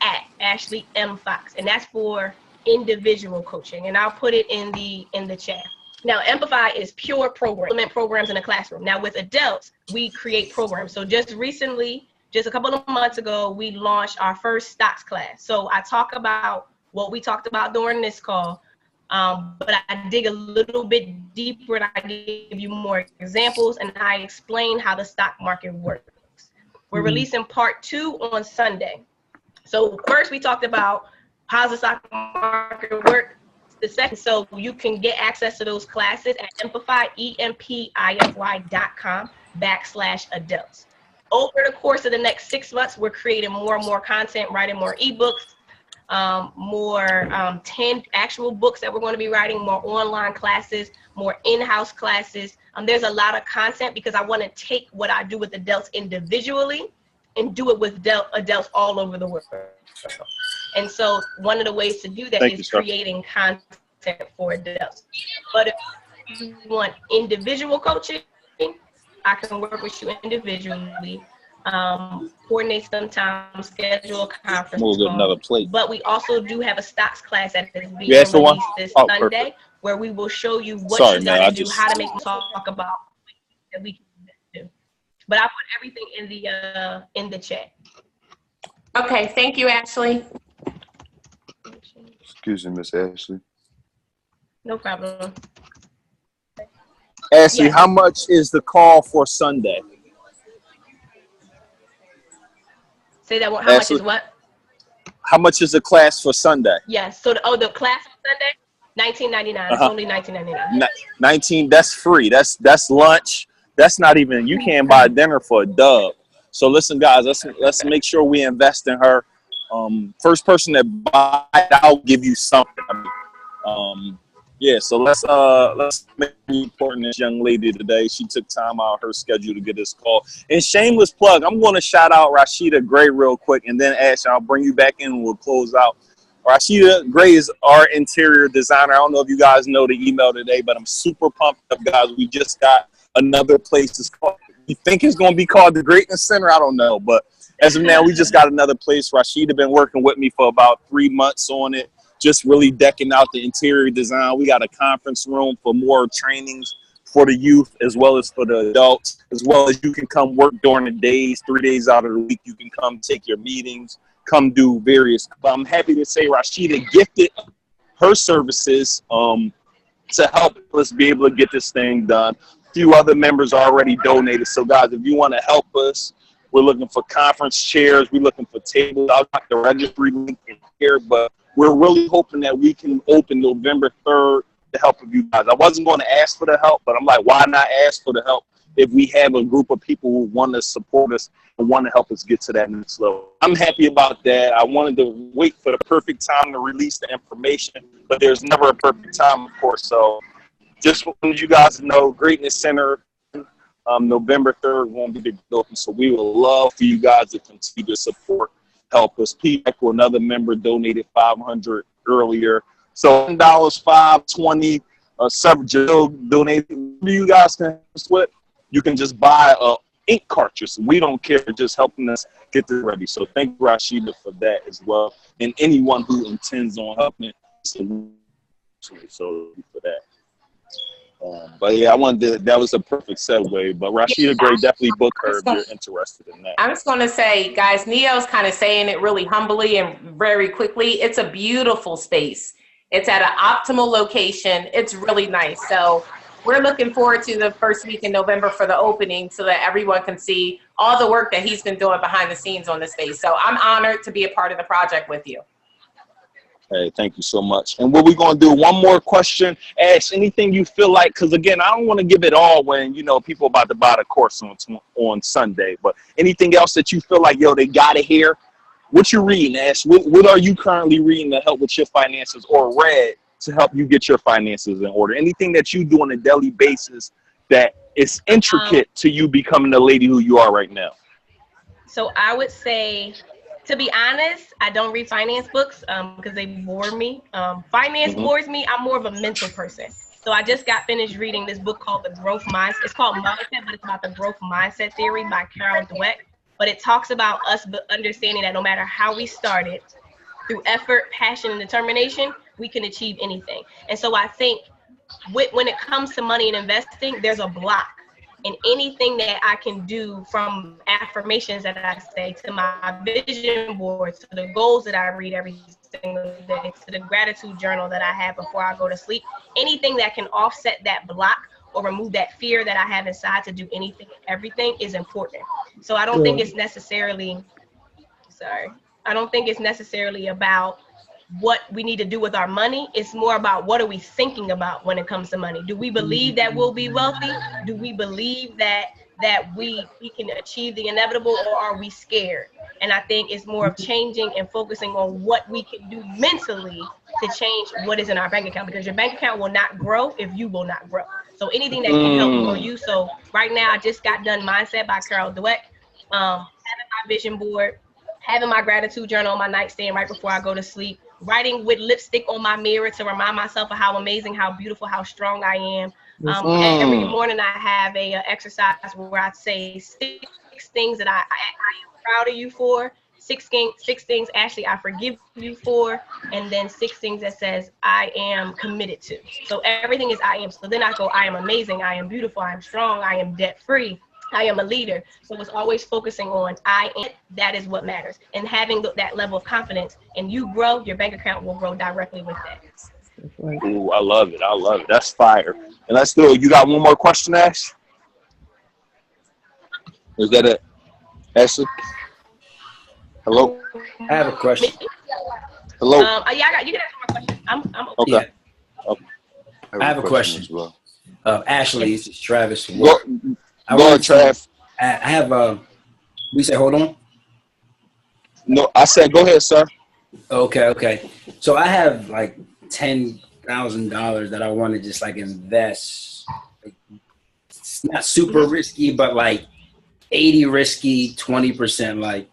at Ashley M. Fox, and that's for individual coaching, and I'll put it in the chat. Now, Amplify is pure implement programs in a classroom. Now, with adults, we create programs. So just recently, just a couple of months ago, we launched our first stocks class. So I talk about what we talked about during this call, but I dig a little bit deeper and I give you more examples and I explain how the stock market works. We're releasing part 2 on Sunday. So first we talked about how the stock market work. The second, so you can get access to those classes at empify.com/adults. Over the course of the next 6 months, we're creating more and more content, writing more ebooks, more 10 actual books that we're going to be writing, more online classes, more in-house classes. There's a lot of content because I want to take what I do with adults individually and do it with adults all over the world. And so one of the ways to do that is creating content for adults. But if you want individual coaching, I can work with you individually, coordinate some time, schedule a conference call. But we also do have a stocks class that is being released this Sunday, where we will show you what you got to do, how to make them talk about that we can do. But I put everything in the chat. Okay, thank you, Ashley. Excuse me, Miss Ashley. No problem. Ashley, how much is the call for Sunday? Say that one. How much is what? How much is the class for Sunday? Yes. So the class on Sunday, $19.99. It's only $19.99. 19. That's free. That's lunch. That's not even. You can't buy dinner for a dub. So listen, guys. Let's make sure we invest in her. First person that buy it, I'll give you something. Yeah, so let's make it important this young lady today. She took time out of her schedule to get this call. And shameless plug, I'm going to shout out Rashida Gray real quick, and then Ash, I'll bring you back in and we'll close out. Rashida Gray is our interior designer. I don't know if you guys know the email today, but I'm super pumped up, guys. We just got another place. It's called, you think it's going to be called the Greatness Center? I don't know, but as of now, we just got another place. Rashida been working with me for about 3 months on it, just really decking out the interior design. We got a conference room for more trainings for the youth as well as for the adults, as well as you can come work during the days, 3 days out of the week. You can come take your meetings, come do various. But I'm happy to say Rashida gifted her services to help us be able to get this thing done. A few other members already donated. So guys, if you want to help us, we're looking for conference chairs. We're looking for tables. I'll got the registry link in here, but we're really hoping that we can open November 3rd to help with you guys. I wasn't going to ask for the help, but I'm like, why not ask for the help if we have a group of people who want to support us and want to help us get to that next level? I'm happy about that. I wanted to wait for the perfect time to release the information, but there's never a perfect time, of course. So just wanted you guys to know, Greatness Center, November 3rd won't be the open. So we would love for you guys to continue to support, help us. P.Ec, another member, donated $500 earlier. So $10, $5.20. Jill donated. You guys can split. You can just buy a ink cartridge. We don't care. Just helping us get this ready. So thank you, Rashida, for that as well, and anyone who intends on helping. So for that. But yeah, that was a perfect segue. But Rashida Gray, definitely book her if you're interested in that. I'm just going to say, guys, Neo's kind of saying it really humbly and very quickly. It's a beautiful space. It's at an optimal location. It's really nice. So we're looking forward to the first week in November for the opening so that everyone can see all the work that he's been doing behind the scenes on the space. So I'm honored to be a part of the project with you. Hey, thank you so much. And what we're going to do, one more question. Ash, anything you feel like, because again, I don't want to give it all when, people about to buy the course on Sunday, but anything else that you feel like, they got to hear? What you reading, Ash? What are you currently reading to help with your finances or read to help you get your finances in order? Anything that you do on a daily basis that is intricate to you becoming the lady who you are right now? So I would say, to be honest, I don't read finance books because they bore me. Finance bores me. I'm more of a mental person. So I just got finished reading this book called The Growth Mindset. It's called Mindset, but it's about the growth mindset theory by Carol Dweck. But it talks about us understanding that no matter how we started, through effort, passion, and determination, we can achieve anything. And so I think when it comes to money and investing, there's a block. And anything that I can do, from affirmations that I say to my vision board, to the goals that I read every single day, to the gratitude journal that I have before I go to sleep, anything that can offset that block or remove that fear that I have inside to do anything, everything is important. So I don't think it's necessarily, I don't think it's necessarily about what we need to do with our money. It's more about what are we thinking about when it comes to money. Do we believe that we'll be wealthy? Do we believe that we can achieve the inevitable, or are we scared? And I think it's more of changing and focusing on what we can do mentally to change what is in our bank account, because your bank account will not grow if you will not grow. So anything that can help grow you. So right now I just got done Mindset by Carol Dweck, having my vision board, having my gratitude journal on my nightstand right before I go to sleep, writing with lipstick on my mirror to remind myself of how amazing, how beautiful, how strong I am. Every morning I have a exercise where I say 6 things that I am proud of you for, 6 things, Ashley, I forgive you for, and then 6 things that says I am committed to. So everything is I am. So then I go, I am amazing, I am beautiful, I am strong, I am debt free, I am a leader. So it's always focusing on I am. That is what matters. And having that level of confidence, and you grow, your bank account will grow directly with that. Ooh, I love it. I love it. That's fire. And let's do it. You got one more question, Ash? Is that it? Ashley? Hello? I have a question. Hello? Yeah, you can ask my question. I'm okay. Yeah. Okay. I have a question. as well. Ashley, this is Travis. Go ahead, Trav. I have we say hold on. No, I said go ahead, sir. Okay. So I have like $10,000 that I want to just like invest. It's not super risky, but like 80 risky, 20% like,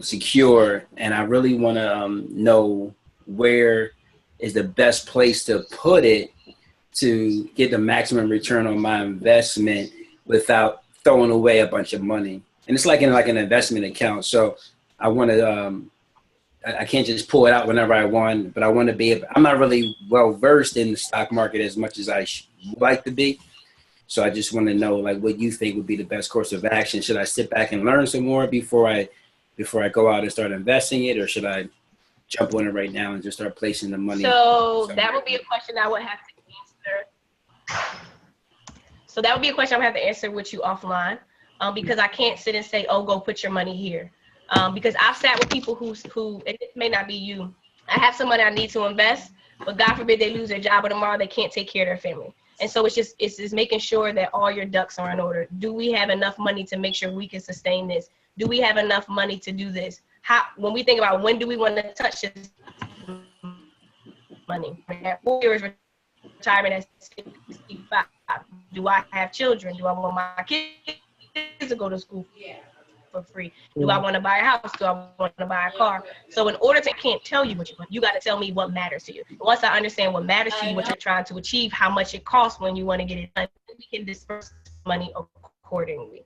secure. And I really want to know where is the best place to put it to get the maximum return on my investment without throwing away a bunch of money. And it's like in an investment account. So I want to, I can't just pull it out whenever I want, but I want to be able, I'm not really well versed in the stock market as much as I would like to be. So I just want to know like what you think would be the best course of action. Should I sit back and learn some more before I go out and start investing it, or should I jump on it right now and just start placing the money? So that would be a question I would have to answer. So that would be a question I would have to answer with you offline, because I can't sit and say, oh, go put your money here. Because I've sat with people who, and it may not be you, I have some money I need to invest, but God forbid they lose their job or tomorrow they can't take care of their family. And so it's just making sure that all your ducks are in order. Do we have enough money to make sure we can sustain this? Do we have enough money to do this? When we think about when do we want to touch this money? At 4 years retirement at 65. Do I have children? Do I want my kids to go to school for free? Do I want to buy a house? Do I want to buy a car? So in order to, I can't tell you what you want. You got to tell me what matters to you. Once I understand what matters to you, what you're trying to achieve, how much it costs when you want to get it done, we can disperse money accordingly.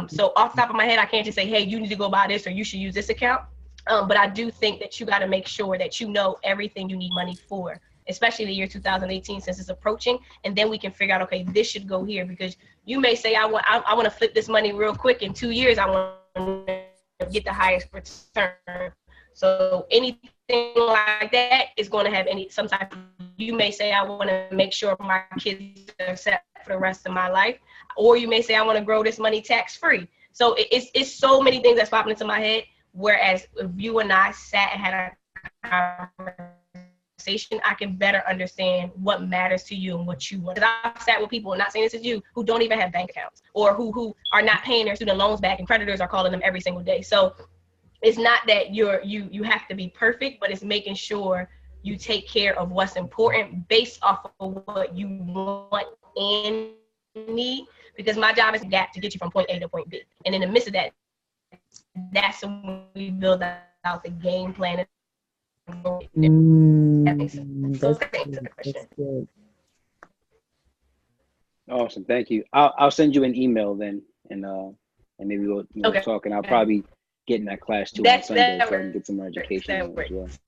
So off the top of my head, I can't just say, hey, you need to go buy this or you should use this account. But I do think that you got to make sure that you know everything you need money for, especially the year 2018 since it's approaching. And then we can figure out, okay, this should go here, because you may say, I want to flip this money real quick. In 2 years, I want to get the highest return. So anything like that is going to have sometimes you may say, I want to make sure my kids are set for the rest of my life. Or you may say, I want to grow this money tax free. So it's so many things that's popping into my head. Whereas if you and I sat and had a conversation, I can better understand what matters to you and what you want. Because I've sat with people, not saying this is you, who don't even have bank accounts, or who are not paying their student loans back, and creditors are calling them every single day. So it's not that you have to be perfect, but it's making sure you take care of what's important based off of what you want and need. Because my job is to get you from point A to point B. And in the midst of that, that's when we build out the game plan. That makes sense. So That's thanks for good. the question. That's good. Awesome, thank you. I'll send you an email then, and maybe we'll Okay. talk. And I'll probably get in that class too on That Sunday, that so I can get some more works. education That on it as works.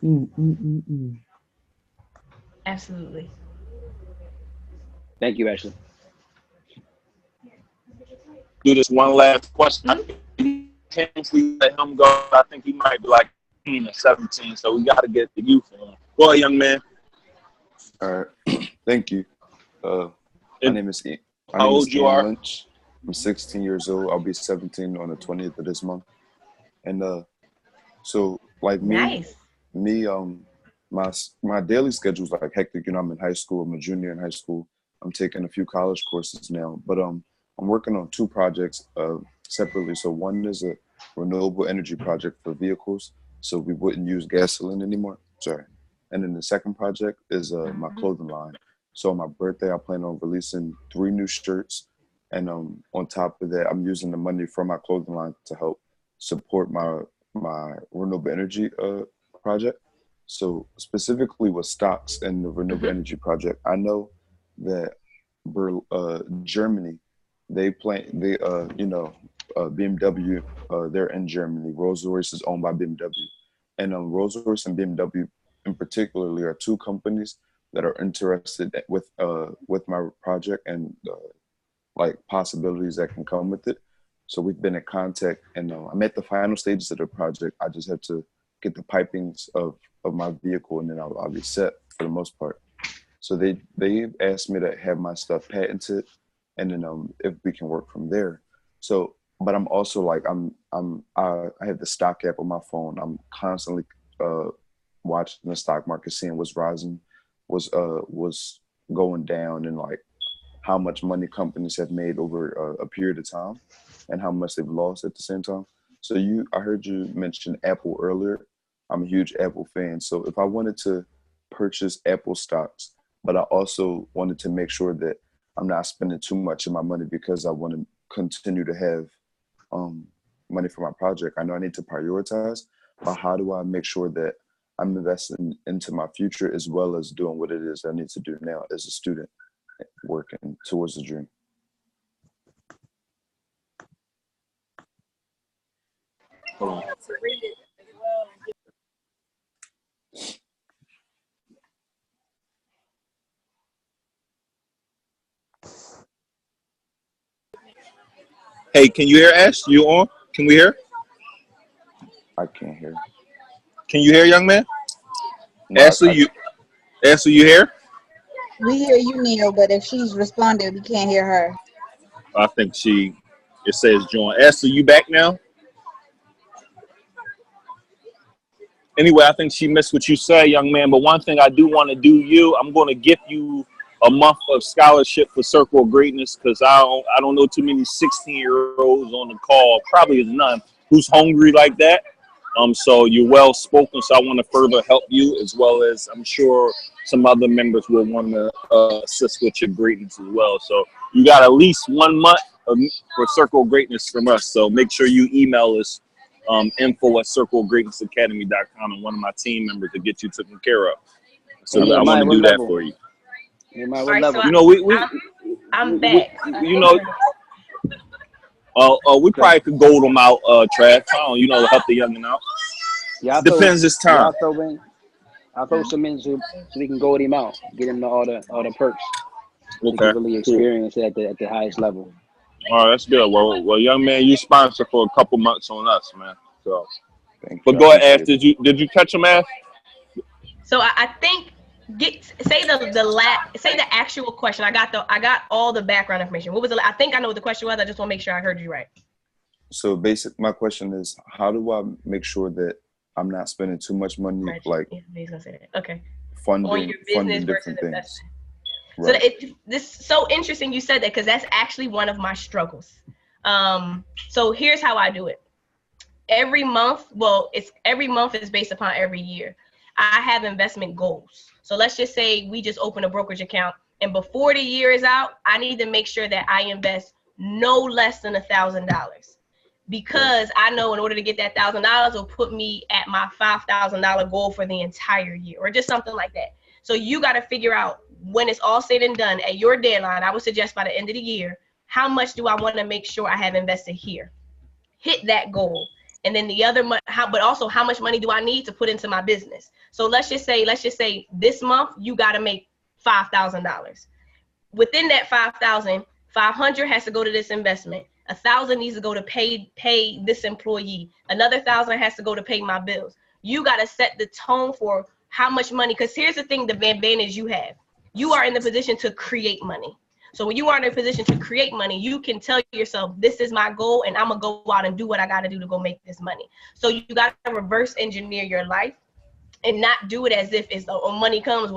well. Absolutely. Thank you, Ashley. Do this one last question. If we let him go, I think he might be like 16 or 17, so we got to get the youth on. Go ahead, young man. All right. Thank you. My name is Ian. How old you are? Lynch. I'm 16 years old. I'll be 17 on the 20th of this month. And so like Nice. my daily schedule is like hectic. You know, I'm in high school. I'm a junior in high school. I'm taking a few college courses now, but I'm working on two projects separately. So one is a renewable energy project for vehicles, so we wouldn't use gasoline anymore. Sorry. And then the second project is my clothing line. So on my birthday, I plan on releasing 3 new shirts. And on top of that, I'm using the money from my clothing line to help support my renewable energy project. So specifically with stocks and the renewable energy project, I know that Germany, BMW, they're in Germany. Rolls-Royce is owned by BMW. And Rolls-Royce and BMW in particularly are two companies that are interested with my project and like possibilities that can come with it. So we've been in contact, and I'm at the final stages of the project. I just have to get the pipings of my vehicle, and then I'll be set for the most part. So they've asked me to have my stuff patented, and then if we can work from there. So, but I'm also like I have the stock app on my phone. I'm constantly watching the stock market, seeing what's rising, what's going down, and like how much money companies have made over a period of time, and how much they've lost at the same time. So I heard you mention Apple earlier. I'm a huge Apple fan. So if I wanted to purchase Apple stocks, but I also wanted to make sure that I'm not spending too much of my money because I want to continue to have money for my project. I know I need to prioritize, but how do I make sure that I'm investing into my future as well as doing what it is I need to do now as a student working towards the dream? Hey, can you hear Ash? You on? Can we hear? I can't hear. Can you hear, young man? No, Ashley, you hear? We hear you, Neil, but if she's responded, we can't hear her. I think it says join. Ashley, you back now? Anyway, I think she missed what you said, young man. But one thing I do want to do I'm going to gift you a month of scholarship for Circle of Greatness, because I don't know too many 16-year-olds on the call, probably is none, who's hungry like that. So you're well spoken. So I want to further help you, as well as I'm sure some other members will want to assist with your greatness as well. So you got at least 1 month for Circle of Greatness from us. So make sure you email us info@circleofgreatnessacademy.com, and one of my team members to get you taken care of. So I want to do that for you. Nehemiah, All what right, level? so You know, I'm back. you know, we probably could gold them out, Trav. To help the youngin' out. Yeah, Depends this time. I'll throw some in so we can gold him out, get him all the perks. Okay, He can really cool. experience it at the highest level. All right, that's good. Well, young man, you sponsor for a couple months on us, man. So, Thank but you. go ahead, Ash. Did you catch him, Ash? So I think say the actual question. I got all the background information. What was I think I know what the question was. I just want to make sure I heard you right. So my question is, how do I make sure that I'm not spending too much money, Right. like Yeah, he's gonna say that. Okay. funding On your business versus different things? investment. Right. So this is so interesting you said that, because that's actually one of my struggles. So here's how I do it. Every month is based upon every year. I have investment goals. So let's just say we just open a brokerage account, and before the year is out, I need to make sure that I invest no less than $1,000. because I know in order to get that $1,000 will put me at my $5,000 goal for the entire year, or just something like that. So you got to figure out when it's all said and done at your deadline. I would suggest by the end of the year, how much do I want to make sure I have invested here? Hit that goal. And then the other but also how much money do I need to put into my business? So let's just say this month you got to make $5,000. Within that 5,000, 500 has to go to this investment. 1,000 needs to go to pay this employee. Another 1,000 has to go to pay my bills. You got to set the tone for how much money, because here's the thing, the advantage you have. You are in the position to create money. So when you are in a position to create money, you can tell yourself, this is my goal, and I'm going to go out and do what I got to do to go make this money. So you got to reverse engineer your life and not do it as if it's money comes.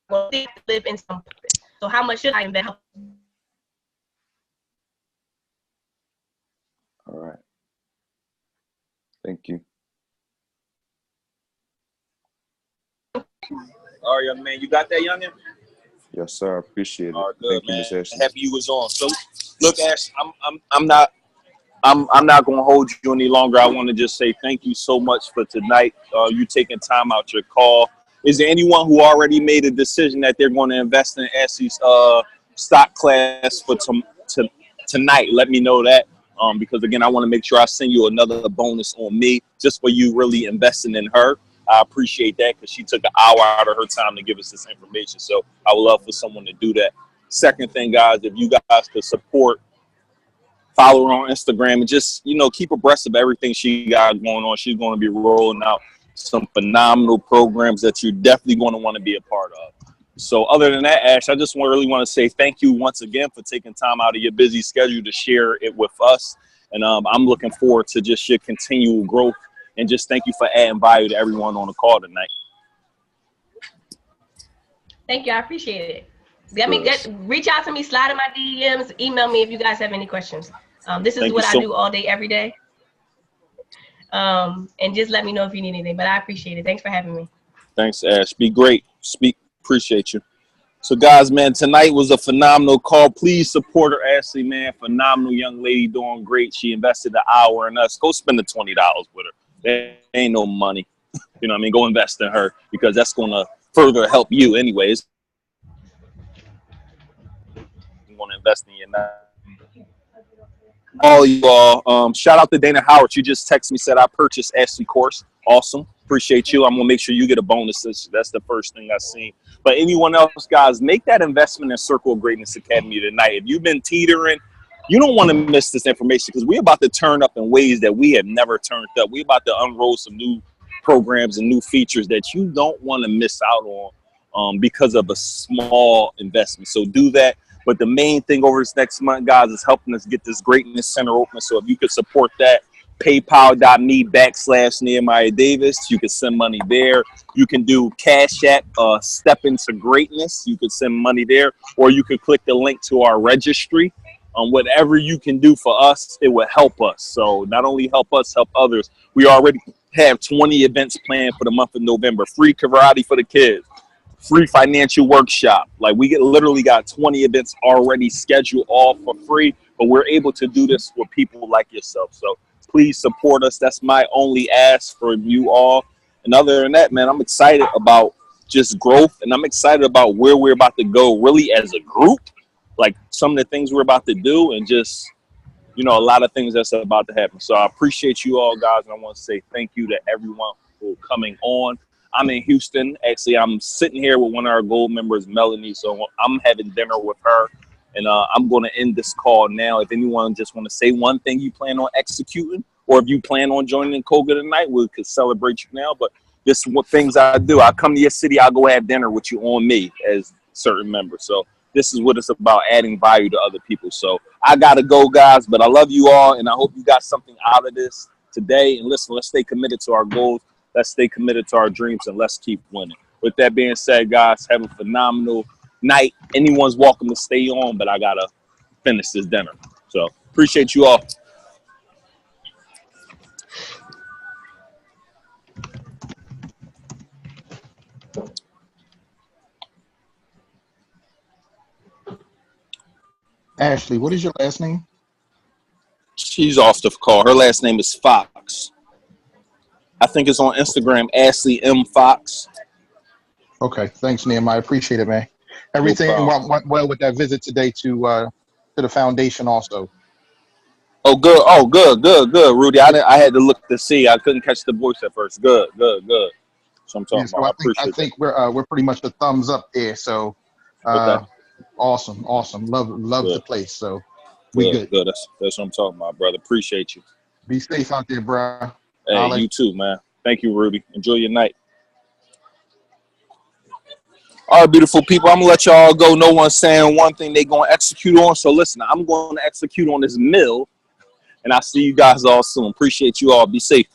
Live in some purpose. So how much should I invest? All right. Thank you. All right, young man. You got that, youngin? Yes, sir. I appreciate it. All right, good, Thank you, man. Miss Ashley. Happy you was on. So, look, Ash, I'm not going to hold you any longer. I want to just say thank you so much for tonight. You taking time out your call. Is there anyone who already made a decision that they're going to invest in Ashley's stock class for tonight? Let me know that. Because again, I want to make sure I send you another bonus on me just for you really investing in her. I appreciate that because she took an hour out of her time to give us this information. So I would love for someone to do that. Second thing, guys, if you guys could support, follow her on Instagram, and just, keep abreast of everything she got going on. She's going to be rolling out some phenomenal programs that you're definitely going to want to be a part of. So other than that, Ash, I just really want to say thank you once again for taking time out of your busy schedule to share it with us. And I'm looking forward to just your continual growth. And just thank you for adding value to everyone on the call tonight. Thank you. I appreciate it. Reach out to me, slide in my DMs, email me if you guys have any questions. This is what I do all day, every day. And just let me know if you need anything. But I appreciate it. Thanks for having me. Thanks, Ash. Be great. Appreciate you. So, guys, man, tonight was a phenomenal call. Please support her, Ashley, man. Phenomenal young lady, doing great. She invested an hour in us. Go spend the $20 with her. There ain't no money. You know what I mean? Go invest in her because that's going to further help you anyways. You want to invest in your all you all. Shout out to Dana Howard. You just texted me, said I purchased Ashley course. Awesome. Appreciate you. I'm going to make sure you get a bonus. That's the first thing I seen. But anyone else, guys, make that investment in Circle of Greatness Academy tonight. If you've been teetering, you don't want to miss this information because we're about to turn up in ways that we have never turned up. We're about to unroll some new programs and new features that you don't want to miss out on because of a small investment. So do that. But the main thing over this next month, guys, is helping us get this Greatness Center open. So if you could support that, paypal.me/Nehemiah Davis. You can send money there. You can do Cash App, Step Into Greatness. You could send money there. Or you could click the link to our registry. Whatever you can do for us, it will help us. So not only help us, help others. We already have 20 events planned for the month of November. Free karate for the kids. Free financial workshop. Like we literally got 20 events already scheduled all for free. But we're able to do this with people like yourself. So please support us. That's my only ask for you all. And other than that, man, I'm excited about just growth. And I'm excited about where we're about to go really as a group. Like some of the things we're about to do and just, a lot of things that's about to happen. So I appreciate you all, guys. And I want to say thank you to everyone for coming on. I'm in Houston. Actually, I'm sitting here with one of our gold members, Melanie. So I'm having dinner with her. And I'm going to end this call now. If anyone just want to say one thing you plan on executing, or if you plan on joining COGA tonight, we could celebrate you now. But this is what things I do. I come to your city. I'll go have dinner with you on me as certain members. So this is what it's about, adding value to other people. So I got to go, guys. But I love you all. And I hope you got something out of this today. And listen, let's stay committed to our goals. Let's stay committed to our dreams. And let's keep winning. With that being said, guys, have a phenomenal night. Anyone's welcome to stay on, but I gotta finish this dinner. So appreciate you all. Ashley, what is your last name? She's off the call. Her last name is Fox. I think it's on Instagram, Ashley M. Fox. Okay, thanks, Nehemiah. I appreciate it, man. Everything went well with that visit today to the foundation also. Oh, good. Oh, good, Rudy. I had to look to see. I couldn't catch the voice at first. Good. So I'm talking about. I think we're pretty much the thumbs up there. So okay. Awesome. Love the place. So we good. Good. That's what I'm talking about, brother. Appreciate you. Be safe out there, bro. Hey, you too, man. Thank you, Rudy. Enjoy your night. All right, beautiful people. I'm gonna let y'all go. No one's saying one thing they gonna execute on. So listen, I'm going to execute on this mill, and I'll see you guys all soon. Appreciate you all. Be safe.